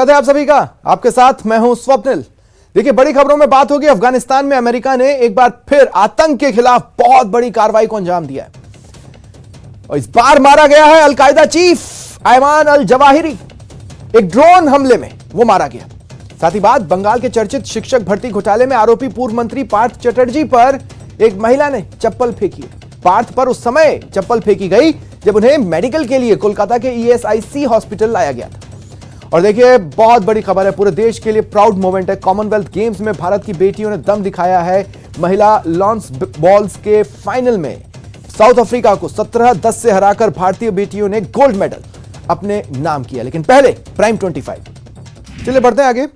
स्वागत है आप सभी का। आपके साथ मैं हूं स्वप्निल। देखिए, बड़ी खबरों में बात होगी। अफगानिस्तान में अमेरिका ने एक बार फिर आतंक के खिलाफ बहुत बड़ी कार्रवाई को अंजाम दिया है और इस बार मारा गया है Al Qaeda chief Ayman al Zawahiri. एक ड्रोन हमले में वो मारा गया। साथ ही बात बंगाल के चर्चित शिक्षक भर्ती घोटाले में आरोपी पूर्व मंत्री पार्थ चटर्जी पर एक महिला ने चप्पल फेंकी है। पार्थ पर उस समय चप्पल फेंकी गई जब उन्हें मेडिकल के लिए कोलकाता के ईएसआईसी हॉस्पिटल लाया गया था। और देखिए, बहुत बड़ी खबर है, पूरे देश के लिए प्राउड मोमेंट है। कॉमनवेल्थ गेम्स में भारत की बेटियों ने दम दिखाया है। महिला लॉन्स बॉल्स के फाइनल में साउथ अफ्रीका को 17-10 से हराकर भारतीय बेटियों ने गोल्ड मेडल अपने नाम किया। लेकिन पहले प्राइम 25। चलिए बढ़ते हैं आगे।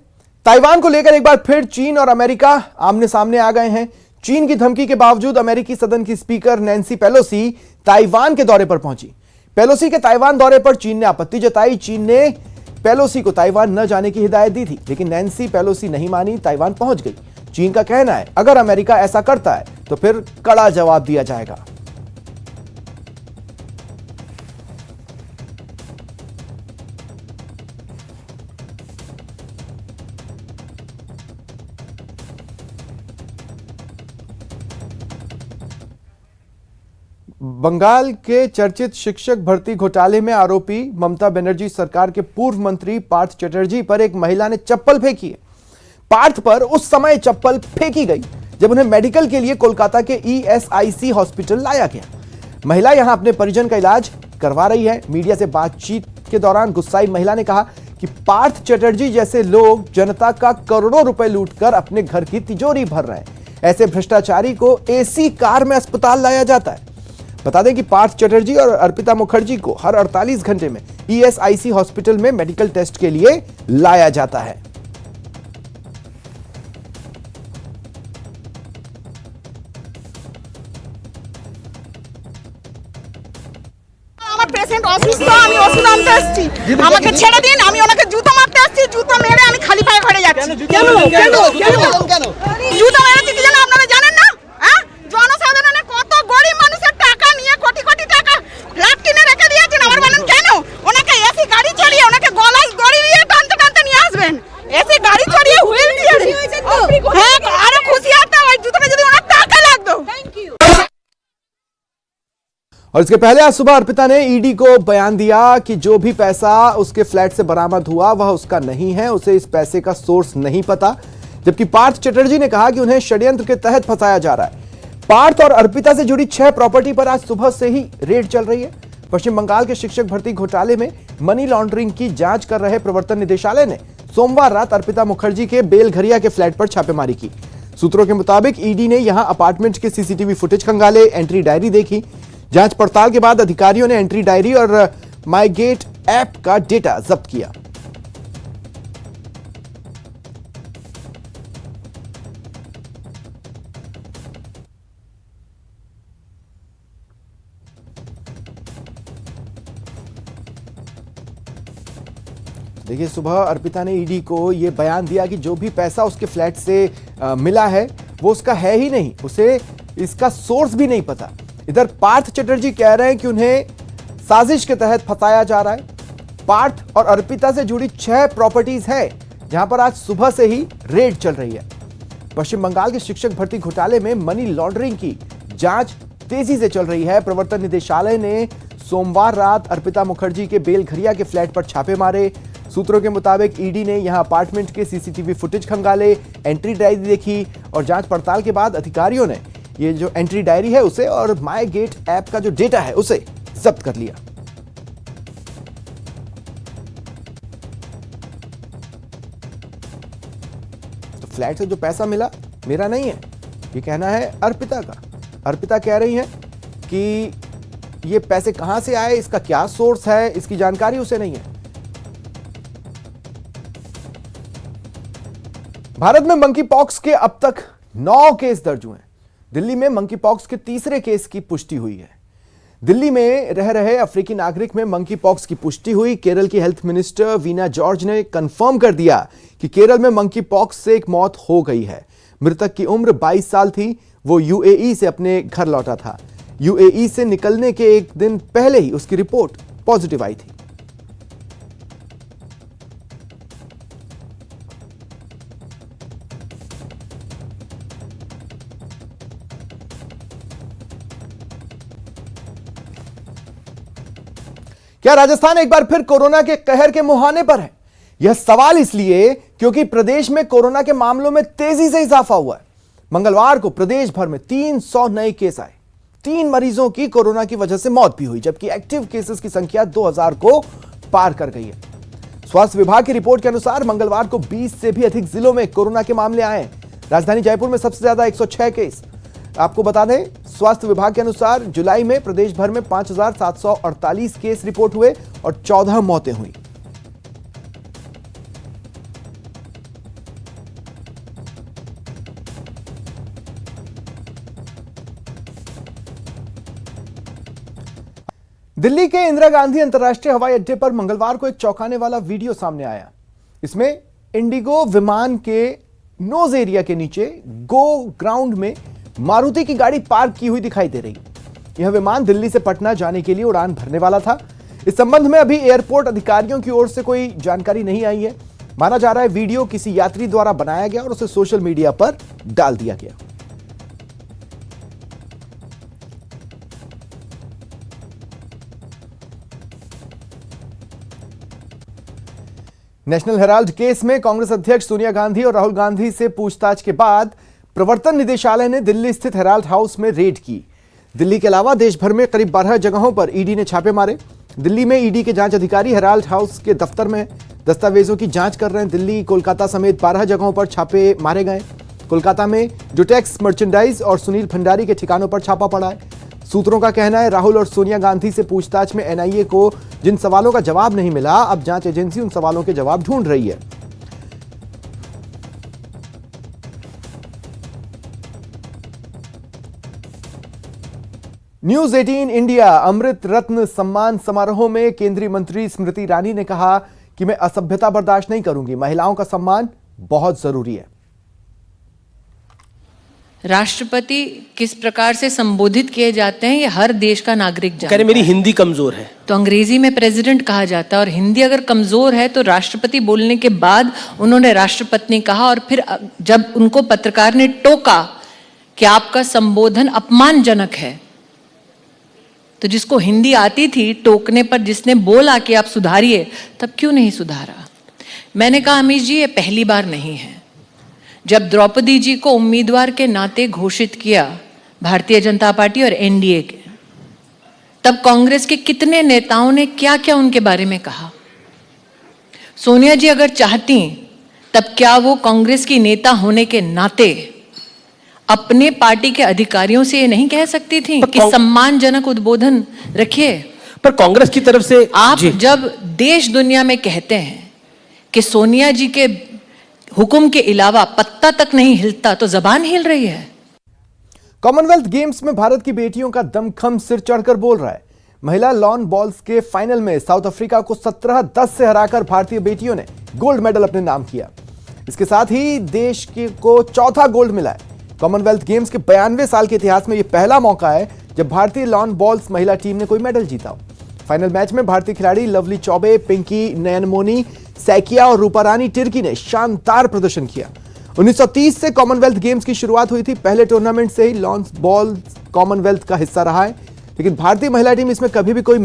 ताइवान को लेकर एक बार फिर चीन और अमेरिका आमने सामने आ गए हैं। चीन की धमकी के बावजूद अमेरिकी सदन की स्पीकर नैन्सी पेलोसी ताइवान के दौरे पर पहुंची। पेलोसी के ताइवान दौरे पर चीन ने आपत्ति जताई। चीन ने पेलोसी को ताइवान न जाने की हिदायत दी थी, लेकिन नैन्सी पेलोसी नहीं मानी, ताइवान पहुंच गई। चीन का कहना है अगर अमेरिका ऐसा करता है तो फिर कड़ा जवाब दिया जाएगा। बंगाल के चर्चित शिक्षक भर्ती घोटाले में आरोपी ममता बनर्जी सरकार के पूर्व मंत्री पार्थ चटर्जी पर एक महिला ने चप्पल फेंकी है। पार्थ पर उस समय चप्पल फेंकी गई जब उन्हें मेडिकल के लिए कोलकाता के ईएसआईसी हॉस्पिटल लाया गया। महिला यहां अपने परिजन का इलाज करवा रही है। मीडिया से बातचीत के दौरान गुस्साई महिला ने कहा कि पार्थ चटर्जी जैसे लोग जनता का करोड़ों रुपए लूटकर अपने घर की तिजोरी भर रहे हैं। ऐसे भ्रष्टाचारी को एसी कार में अस्पताल लाया जाता है। बता दें कि पार्थ चटर्जी और अर्पिता मुखर्जी को हर 48 घंटे में ईएसआईसी हॉस्पिटल में मेडिकल टेस्ट के लिए लाया जाता है। আমার পেশেন্ট অসুস্থ, আমি ওষুধ আনতে আসছি, আমাকে ছেড়ে দিন, আমি ওনাকে জুতো মারতে আসছি, জুতো মেরে আমি খালি পায়ে ঘরে যাচ্ছি। কেন কেন কেন জুতো মেরেছি কি জানেন? আপনারা জানেন না? হ্যাঁ, জনসাধারণের কত গরিব মানুষের টাকা নিয়ে কোটি কোটি টাকা ফ্ল্যাট কিনে রেখে দিয়েছেন। আবার বলেন কেন ওনাকে এসি গাড়ি চড়িয়ে ওনাকে গলায় দড়ি দিয়ে টানতে টানতে নিয়ে আসবেন? এসি গাড়ি চড়িয়ে হুইল চেয়ারে। হ্যাঁ, আরো খুশি হতাম ওই জুতোটা যদি ওনার টাকা লাগতো। Thank you. और इसके पहले आज सुबह अर्पिता ने ईडी को बयान दिया कि जो भी पैसा उसके फ्लैट से बरामद हुआ वह उसका नहीं है, उसे इस पैसे का सोर्स नहीं पता। जबकि पार्थ चटर्जी ने कहा कि उन्हें षड्यंत्र के तहत फंसाया जा रहा है। पार्थ और अर्पिता से जुड़ी 6 प्रॉपर्टी पर आज सुबह से ही रेड चल रही है। पश्चिम बंगाल के शिक्षक भर्ती घोटाले में मनी लॉन्ड्रिंग की जांच कर रहे प्रवर्तन निदेशालय ने सोमवार रात अर्पिता मुखर्जी के बेलघरिया के फ्लैट पर छापेमारी की। सूत्रों के मुताबिक ईडी ने यहां अपार्टमेंट के सीसीटीवी फुटेज खंगाले, एंट्री डायरी देखी। जांच पड़ताल के बाद अधिकारियों ने एंट्री डायरी और माई गेट ऐप का डेटा जब्त किया। देखिए, सुबह अर्पिता ने ईडी को यह बयान दिया कि जो भी पैसा उसके फ्लैट से मिला है वो उसका है ही नहीं, उसे इसका सोर्स भी नहीं पता। इधर पार्थ चटर्जी कह रहे हैं कि उन्हें साजिश के तहत फंसाया जा रहा है। पार्थ और अर्पिता से जुड़ी 6 प्रॉपर्टीज है जहां पर आज सुबह से ही रेड चल रही है। पश्चिम बंगाल के शिक्षक भर्ती घोटाले में मनी लॉन्ड्रिंग की जांच तेजी से चल रही है। प्रवर्तन निदेशालय ने सोमवार रात अर्पिता मुखर्जी के बेलघरिया के फ्लैट पर छापे मारे। सूत्रों के मुताबिक ईडी ने यहां अपार्टमेंट के सीसीटीवी फुटेज खंगाले, एंट्री डायरी देखी और जांच पड़ताल के बाद अधिकारियों ने ये जो एंट्री डायरी है उसे और माई गेट ऐप का जो डेटा है उसे जब्त कर लिया। तो फ्लैट से जो पैसा मिला मेरा नहीं है, ये कहना है अर्पिता का। अर्पिता कह रही है कि ये पैसे कहां से आए, इसका क्या सोर्स है, इसकी जानकारी उसे नहीं है। भारत में मंकी पॉक्स के अब तक 9 केस दर्ज हुए हैं। दिल्ली में मंकी पॉक्स के तीसरे केस की पुष्टि हुई है। दिल्ली में रह रहे अफ्रीकी नागरिक में मंकी पॉक्स की पुष्टि हुई। केरल की हेल्थ मिनिस्टर वीना जॉर्ज ने कंफर्म कर दिया कि केरल में मंकी पॉक्स से एक मौत हो गई है। मृतक की उम्र 22 साल थी। वो यूएई से अपने घर लौटा था। यूएई से निकलने के एक दिन पहले ही उसकी रिपोर्ट पॉजिटिव आई थी। क्या राजस्थान एक बार फिर कोरोना के कहर के मुहाने पर है? यह सवाल इसलिए क्योंकि प्रदेश में कोरोना के मामलों में तेजी से इजाफा हुआ है। मंगलवार को प्रदेश भर में 300 नए केस आए। 3 मरीजों की कोरोना की वजह से मौत भी हुई, जबकि एक्टिव केसेस की संख्या 2000 को पार कर गई है। स्वास्थ्य विभाग की रिपोर्ट के अनुसार मंगलवार को 20 से भी अधिक जिलों में कोरोना के मामले आए हैं। राजधानी जयपुर में सबसे ज्यादा 106 केस। आपको बता दें, स्वास्थ्य विभाग के अनुसार जुलाई में प्रदेश भर में 5748 केस रिपोर्ट हुए और 14 मौतें हुई। दिल्ली के इंदिरा गांधी अंतर्राष्ट्रीय हवाई अड्डे पर मंगलवार को एक चौंकाने वाला वीडियो सामने आया। इसमें इंडिगो विमान के नोज एरिया के नीचे गो ग्राउंड में मारुति की गाड़ी पार्क की हुई दिखाई दे रही। यह विमान दिल्ली से पटना जाने के लिए उड़ान भरने वाला था। इस संबंध में अभी एयरपोर्ट अधिकारियों की ओर से कोई जानकारी नहीं आई है। माना जा रहा है वीडियो किसी यात्री द्वारा बनाया गया और उसे सोशल मीडिया पर डाल दिया गया। नेशनल हेराल्ड केस में कांग्रेस अध्यक्ष सोनिया गांधी और राहुल गांधी से पूछताछ के बाद प्रवर्तन निदेशालय ने दिल्ली स्थित हेराल्ड हाउस में रेड की। दिल्ली के अलावा देश भर में करीब 12 जगहों पर ईडी ने छापे मारे। दिल्ली में ईडी के जांच अधिकारी हेराल्ड हाउस के दफ्तर में दस्तावेजों की जांच कर रहे हैं। दिल्ली, कोलकाता समेत 12 जगहों पर छापे मारे गए। कोलकाता में जुटेक्स मर्चेंडाइज और सुनील भंडारी के ठिकानों पर छापा पड़ा है। सूत्रों का कहना है राहुल और सोनिया गांधी से पूछताछ में एनआईए को जिन सवालों का जवाब नहीं मिला, अब जांच एजेंसी उन सवालों के जवाब ढूंढ रही है। न्यूज 18 इंडिया अमृत रत्न सम्मान समारोह में केंद्रीय मंत्री स्मृति ईरानी ने कहा कि मैं असभ्यता बर्दाश्त नहीं करूंगी। महिलाओं का सम्मान बहुत जरूरी है। राष्ट्रपति किस प्रकार से संबोधित किए जाते हैं ये हर देश का नागरिक जानता है। कह रहे मेरी हिंदी कमजोर है, तो अंग्रेजी में प्रेसिडेंट कहा जाता है और हिंदी अगर कमजोर है तो राष्ट्रपति बोलने के बाद उन्होंने राष्ट्रपत्नी कहा और फिर जब उनको पत्रकार ने टोका कि आपका संबोधन अपमानजनक है, तो जिसको हिंदी आती थी टोकने पर जिसने बोला कि आप सुधारिए, तब क्यों नहीं सुधारा। मैंने कहा अमीश जी ये पहली बार नहीं है। जब द्रौपदी जी को उम्मीदवार के नाते घोषित किया भारतीय जनता पार्टी और एनडीए के, तब कांग्रेस के कितने नेताओं ने क्या क्या उनके बारे में कहा। सोनिया जी अगर चाहती तब क्या वो कांग्रेस की नेता होने के नाते अपने पार्टी के अधिकारियों से ये नहीं कह सकती थी कि सम्मानजनक उद्बोधन रखिए। पर कांग्रेस की तरफ से आप जब देश दुनिया में कहते हैं कि सोनिया जी के हुक्म के अलावा पत्ता तक नहीं हिलता, तो जबान हिल रही है। कॉमनवेल्थ गेम्स में भारत की बेटियों का दमखम सिर चढ़कर बोल रहा है। महिला लॉन बॉल्स के फाइनल में साउथ अफ्रीका को 17-10 से हराकर भारतीय बेटियों ने गोल्ड मेडल अपने नाम किया। इसके साथ ही देश को चौथा गोल्ड मिला है। कॉमनवेल्थ गेम्स के 92 साल के इतिहास में यह पहला मौका है जब भारतीय लॉन बॉल्स महिला टीम ने कोई मेडल जीता हो। फाइनल मैच में भारतीय खिलाड़ी लवली चौबे, पिंकी नयनमोनी सैकिया और रूपारानी तिर्की ने शानदार प्रदर्शन किया। 1930 से कॉमनवेल्थ गेम्स की शुरुआत हुई थी। पहले टूर्नामेंट से ही लॉन बॉल्स कॉमनवेल्थ का हिस्सा रहा है, लेकिन भारतीय महिला टीम इसमें कभी भी कोई